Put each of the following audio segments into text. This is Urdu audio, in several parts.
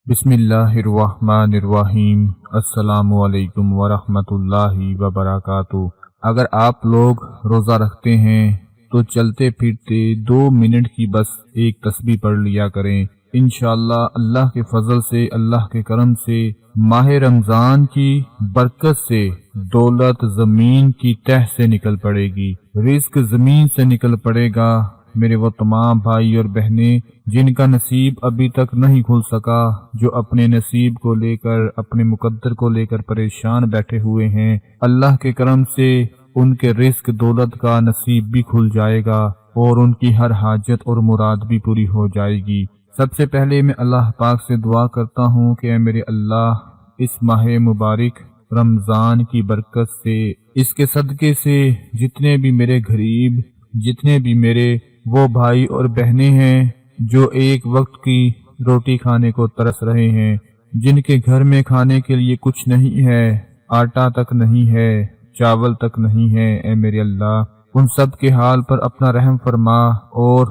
بسم اللہ الرحمن الرحیم۔ السلام علیکم ورحمۃ اللہ وبرکاتہ۔ اگر آپ لوگ روزہ رکھتے ہیں تو چلتے پھرتے 2 منٹ کی بس ایک تسبیح پڑھ لیا کریں۔ انشاءاللہ اللہ کے فضل سے، اللہ کے کرم سے، ماہ رمضان کی برکت سے دولت زمین کی تہ سے نکل پڑے گی، رزق زمین سے نکل پڑے گا۔ میرے وہ تمام بھائی اور بہنیں جن کا نصیب ابھی تک نہیں کھل سکا، جو اپنے نصیب کو لے کر، اپنے مقدر کو لے کر پریشان بیٹھے ہوئے ہیں، اللہ کے کرم سے ان کے رزق دولت کا نصیب بھی کھل جائے گا اور ان کی ہر حاجت اور مراد بھی پوری ہو جائے گی۔ سب سے پہلے میں اللہ پاک سے دعا کرتا ہوں کہ اے میرے اللہ، اس ماہ مبارک رمضان کی برکت سے، اس کے صدقے سے جتنے بھی میرے غریب، جتنے بھی میرے وہ بھائی اور بہنیں ہیں جو ایک وقت کی روٹی کھانے کو ترس رہے ہیں، جن کے گھر میں کھانے کے لیے کچھ نہیں ہے، آٹا تک نہیں ہے، چاول تک نہیں ہے، اے میرے اللہ ان سب کے حال پر اپنا رحم فرما، اور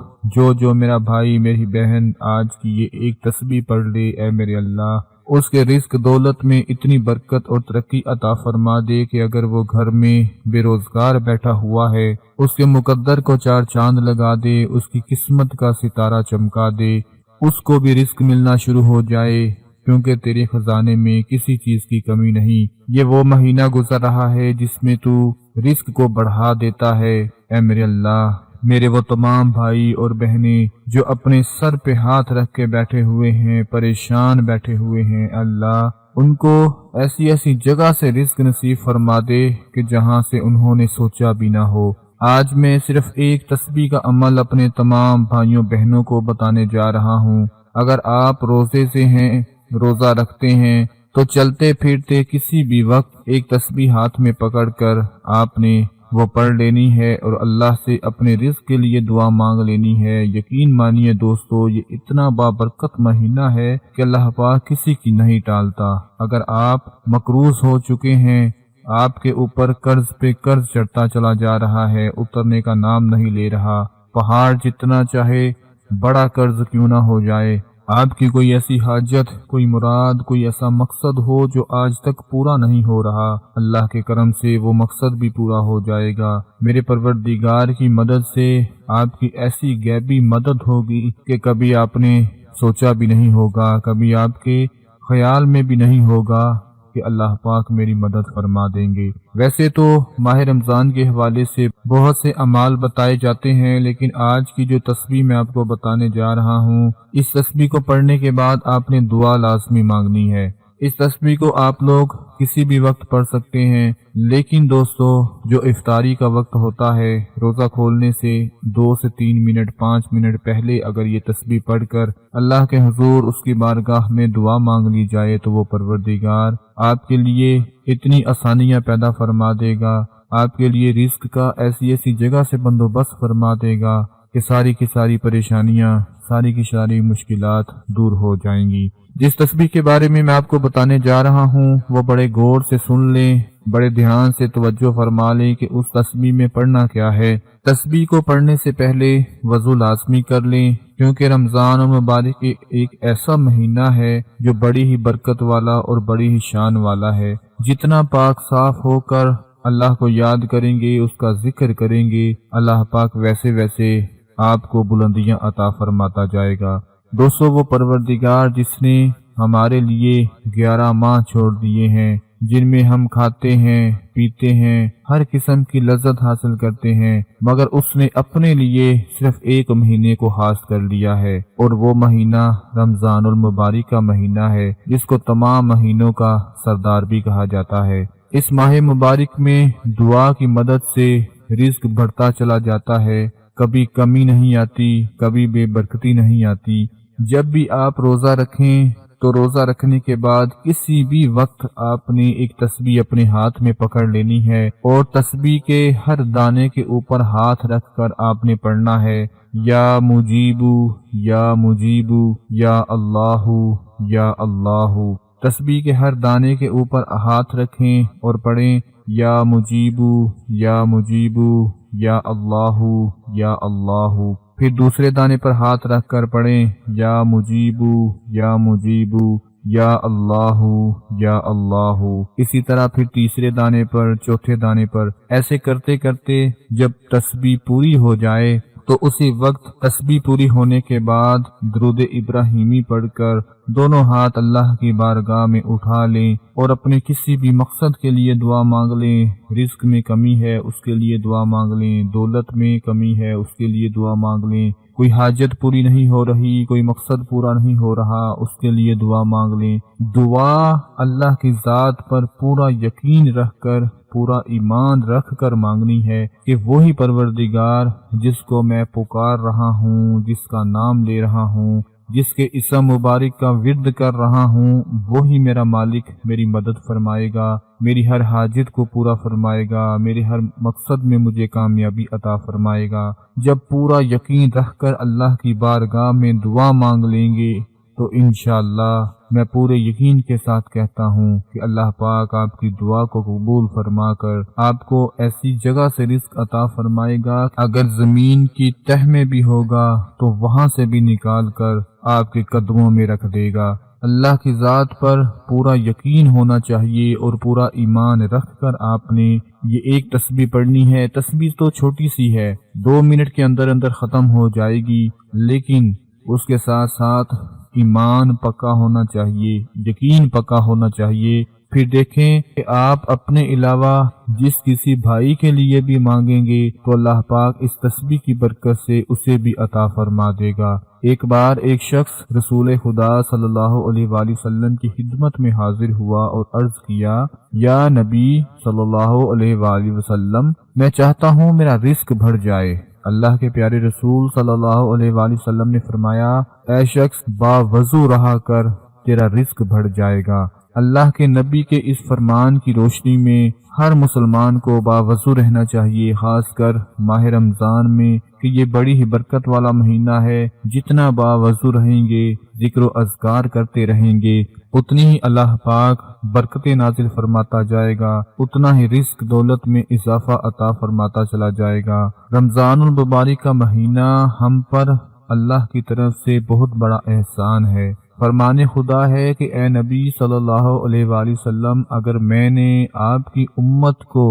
جو میرا بھائی میری بہن آج کی یہ ایک تسبیح پڑھ لے، اے میرے اللہ اس کے رزق دولت میں اتنی برکت اور ترقی عطا فرما دے کہ اگر وہ گھر میں بے روزگار بیٹھا ہوا ہے، اس کے مقدر کو چار چاند لگا دے، اس کی قسمت کا ستارہ چمکا دے، اس کو بھی رزق ملنا شروع ہو جائے، کیونکہ تیرے خزانے میں کسی چیز کی کمی نہیں۔ یہ وہ مہینہ گزر رہا ہے جس میں تو رزق کو بڑھا دیتا ہے، اے میرے اللہ میرے وہ تمام بھائی اور بہنیں جو اپنے سر پہ ہاتھ رکھ کے بیٹھے ہوئے ہیں، پریشان بیٹھے ہوئے ہیں، اللہ ان کو ایسی ایسی جگہ سے رزق نصیب فرما دے کہ جہاں سے انہوں نے سوچا بھی نہ ہو۔ آج میں صرف ایک تسبیح کا عمل اپنے تمام بھائیوں بہنوں کو بتانے جا رہا ہوں۔ اگر آپ روزے سے ہیں، روزہ رکھتے ہیں، تو چلتے پھرتے کسی بھی وقت ایک تسبیح ہاتھ میں پکڑ کر آپ نے وہ پڑھ لینی ہے اور اللہ سے اپنے رزق کے لیے دعا مانگ لینی ہے۔ یقین مانیے دوستو، یہ اتنا بابرکت مہینہ ہے کہ اللہ پاک کسی کی نہیں ٹالتا۔ اگر آپ مقروض ہو چکے ہیں، آپ کے اوپر قرض پہ قرض چڑھتا چلا جا رہا ہے، اترنے کا نام نہیں لے رہا، پہاڑ جتنا چاہے بڑا قرض کیوں نہ ہو جائے، آپ کی کوئی ایسی حاجت، کوئی مراد، کوئی ایسا مقصد ہو جو آج تک پورا نہیں ہو رہا، اللہ کے کرم سے وہ مقصد بھی پورا ہو جائے گا۔ میرے پروردگار کی مدد سے آپ کی ایسی غیبی مدد ہوگی کہ کبھی آپ نے سوچا بھی نہیں ہوگا، کبھی آپ کے خیال میں بھی نہیں ہوگا کہ اللہ پاک میری مدد فرما دیں گے۔ ویسے تو ماہ رمضان کے حوالے سے بہت سے اعمال بتائے جاتے ہیں، لیکن آج کی جو تسبیح میں آپ کو بتانے جا رہا ہوں، اس تسبیح کو پڑھنے کے بعد آپ نے دعا لازمی مانگنی ہے۔ اس تسبیح کو آپ لوگ کسی بھی وقت پڑھ سکتے ہیں، لیکن دوستو جو افطاری کا وقت ہوتا ہے، روزہ کھولنے سے 2 سے 3 منٹ 5 منٹ پہلے اگر یہ تسبیح پڑھ کر اللہ کے حضور اس کی بارگاہ میں دعا مانگ لی جائے تو وہ پروردگار آپ کے لیے اتنی آسانیاں پیدا فرما دے گا، آپ کے لیے رزق کا ایسی ایسی جگہ سے بندوبست فرما دے گا کہ ساری کی ساری پریشانیاں، ساری کی ساری مشکلات دور ہو جائیں گی۔ جس تسبیح کے بارے میں آپ کو بتانے جا رہا ہوں وہ بڑے غور سے سن لیں، بڑے دھیان سے توجہ فرما لیں کہ اس تسبیح میں پڑھنا کیا ہے۔ تسبیح کو پڑھنے سے پہلے وضو لازمی کر لیں، کیونکہ رمضان المبارک ایک ایسا مہینہ ہے جو بڑی ہی برکت والا اور بڑی ہی شان والا ہے۔ جتنا پاک صاف ہو کر اللہ کو یاد کریں گے، اس کا ذکر کریں گے، اللہ پاک ویسے ویسے آپ کو بلندیاں عطا فرماتا جائے گا۔ دوستو وہ پروردگار جس نے ہمارے لیے 11 ماہ چھوڑ دیے ہیں، جن میں ہم کھاتے ہیں، پیتے ہیں، ہر قسم کی لذت حاصل کرتے ہیں، مگر اس نے اپنے لیے صرف ایک مہینے کو خاص کر لیا ہے، اور وہ مہینہ رمضان المبارک کا مہینہ ہے، جس کو تمام مہینوں کا سردار بھی کہا جاتا ہے۔ اس ماہ مبارک میں دعا کی مدد سے رزق بڑھتا چلا جاتا ہے، کبھی کمی نہیں آتی، کبھی بے برکتی نہیں آتی۔ جب بھی آپ روزہ رکھیں تو روزہ رکھنے کے بعد کسی بھی وقت آپ نے ایک تسبیح اپنے ہاتھ میں پکڑ لینی ہے، اور تسبیح کے ہر دانے کے اوپر ہاتھ رکھ کر آپ نے پڑھنا ہے، یا مجیبو یا مجیبو یا اللہ یا اللہ۔ تسبیح کے ہر دانے کے اوپر ہاتھ رکھیں اور پڑھیں، یا مجیبو یا مجیبو یا اللہ یا اللہ۔ پھر دوسرے دانے پر ہاتھ رکھ کر پڑھیں یا مجیبو یا مجیبو یا اللہ یا اللہ۔ اسی طرح پھر تیسرے دانے پر، چوتھے دانے پر، ایسے کرتے کرتے جب تسبیح پوری ہو جائے تو اسی وقت تسبیح پوری ہونے کے بعد درود ابراہیمی پڑھ کر دونوں ہاتھ اللہ کی بارگاہ میں اٹھا لیں اور اپنے کسی بھی مقصد کے لیے دعا مانگ لیں۔ رزق میں کمی ہے اس کے لیے دعا مانگ لیں، دولت میں کمی ہے اس کے لیے دعا مانگ لیں، کوئی حاجت پوری نہیں ہو رہی، کوئی مقصد پورا نہیں ہو رہا، اس کے لیے دعا مانگ لیں۔ دعا اللہ کی ذات پر پورا یقین رکھ کر، پورا ایمان رکھ کر مانگنی ہے کہ وہی پروردگار جس کو میں پکار رہا ہوں، جس کا نام لے رہا ہوں، جس کے اسم مبارک کا ورد کر رہا ہوں، وہی میرا مالک میری مدد فرمائے گا، میری ہر حاجت کو پورا فرمائے گا، میرے ہر مقصد میں مجھے کامیابی عطا فرمائے گا۔ جب پورا یقین رکھ کر اللہ کی بارگاہ میں دعا مانگ لیں گے تو انشاءاللہ میں پورے یقین کے ساتھ کہتا ہوں کہ اللہ پاک آپ کی دعا کو قبول فرما کر آپ کو ایسی جگہ سے رزق عطا فرمائے گا، اگر زمین کی تہ میں بھی ہوگا تو وہاں سے بھی نکال کر آپ کے قدموں میں رکھ دے گا۔ اللہ کی ذات پر پورا یقین ہونا چاہیے اور پورا ایمان رکھ کر آپ نے یہ ایک تسبیح پڑھنی ہے۔ تسبیح تو چھوٹی سی ہے، 2 منٹ کے اندر اندر ختم ہو جائے گی، لیکن اس کے ساتھ ساتھ ایمان پکا ہونا چاہیے، یقین پکا ہونا چاہیے۔ پھر دیکھیں کہ آپ اپنے علاوہ جس کسی بھائی کے لیے بھی مانگیں گے تو اللہ پاک اس تسبیح کی برکت سے اسے بھی عطا فرما دے گا۔ ایک بار ایک شخص رسول خدا صلی اللہ علیہ وآلہ وسلم کی خدمت میں حاضر ہوا اور عرض کیا، یا نبی صلی اللہ علیہ وآلہ وسلم، میں چاہتا ہوں میرا رزق بڑھ جائے۔ اللہ کے پیارے رسول صلی اللہ علیہ وآلہ وسلم نے فرمایا، اے شخص باوضو رہا کر، تیرا رزق بڑھ جائے گا۔ اللہ کے نبی کے اس فرمان کی روشنی میں ہر مسلمان کو باوضو رہنا چاہیے، خاص کر ماہ رمضان میں کہ یہ بڑی ہی برکت والا مہینہ ہے۔ جتنا باوضو رہیں گے، ذکر و اذکار کرتے رہیں گے، اتنی ہی اللہ پاک برکتیں نازل فرماتا جائے گا، اتنا ہی رزق دولت میں اضافہ عطا فرماتا چلا جائے گا۔ رمضان المبارک کا مہینہ ہم پر اللہ کی طرف سے بہت بڑا احسان ہے۔ فرمان خدا ہے کہ اے نبی صلی اللہ علیہ وآلہ وسلم، اگر میں نے آپ کی امت کو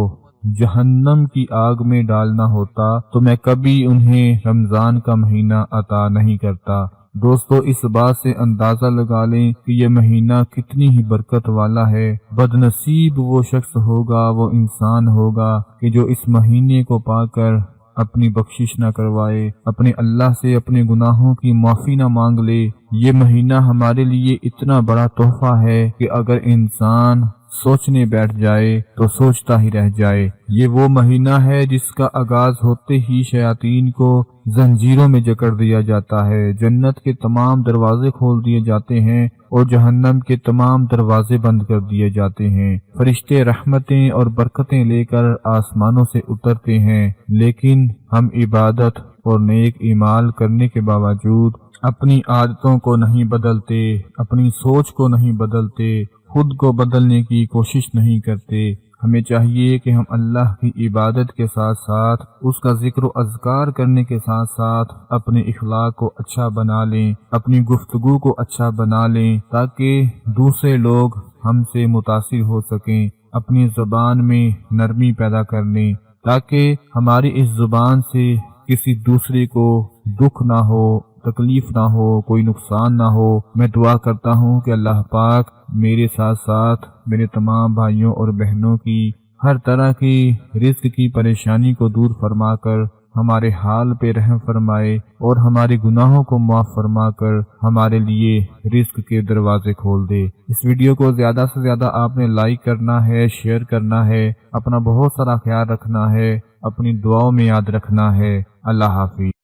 جہنم کی آگ میں ڈالنا ہوتا تو میں کبھی انہیں رمضان کا مہینہ عطا نہیں کرتا۔ دوستو، اس بات سے اندازہ لگا لیں کہ یہ مہینہ کتنی ہی برکت والا ہے۔ بد نصیب وہ شخص ہوگا، وہ انسان ہوگا کہ جو اس مہینے کو پا کر اپنی بخشش نہ کروائے، اپنے اللہ سے اپنے گناہوں کی معافی نہ مانگ لے۔ یہ مہینہ ہمارے لیے اتنا بڑا تحفہ ہے کہ اگر انسان سوچنے بیٹھ جائے تو سوچتا ہی رہ جائے۔ یہ وہ مہینہ ہے جس کا آغاز ہوتے ہی شیاطین کو زنجیروں میں جکڑ دیا جاتا ہے، جنت کے تمام دروازے کھول دیے جاتے ہیں اور جہنم کے تمام دروازے بند کر دیے جاتے ہیں۔ فرشتے رحمتیں اور برکتیں لے کر آسمانوں سے اترتے ہیں، لیکن ہم عبادت اور نیک اعمال کرنے کے باوجود اپنی عادتوں کو نہیں بدلتے، اپنی سوچ کو نہیں بدلتے، خود کو بدلنے کی کوشش نہیں کرتے۔ ہمیں چاہیے کہ ہم اللہ کی عبادت کے ساتھ ساتھ اس کا ذکر و اذکار کرنے کے ساتھ ساتھ اپنے اخلاق کو اچھا بنا لیں، اپنی گفتگو کو اچھا بنا لیں، تاکہ دوسرے لوگ ہم سے متاثر ہو سکیں۔ اپنی زبان میں نرمی پیدا کر لیں تاکہ ہماری اس زبان سے کسی دوسرے کو دکھ نہ ہو، تکلیف نہ ہو، کوئی نقصان نہ ہو۔ میں دعا کرتا ہوں کہ اللہ پاک میرے ساتھ ساتھ میرے تمام بھائیوں اور بہنوں کی ہر طرح کی رزق کی پریشانی کو دور فرما کر ہمارے حال پہ رحم فرمائے اور ہمارے گناہوں کو معاف فرما کر ہمارے لیے رزق کے دروازے کھول دے۔ اس ویڈیو کو زیادہ سے زیادہ آپ نے لائک کرنا ہے، شیئر کرنا ہے، اپنا بہت سارا خیال رکھنا ہے، اپنی دعاؤں میں یاد رکھنا ہے۔ اللہ حافظ۔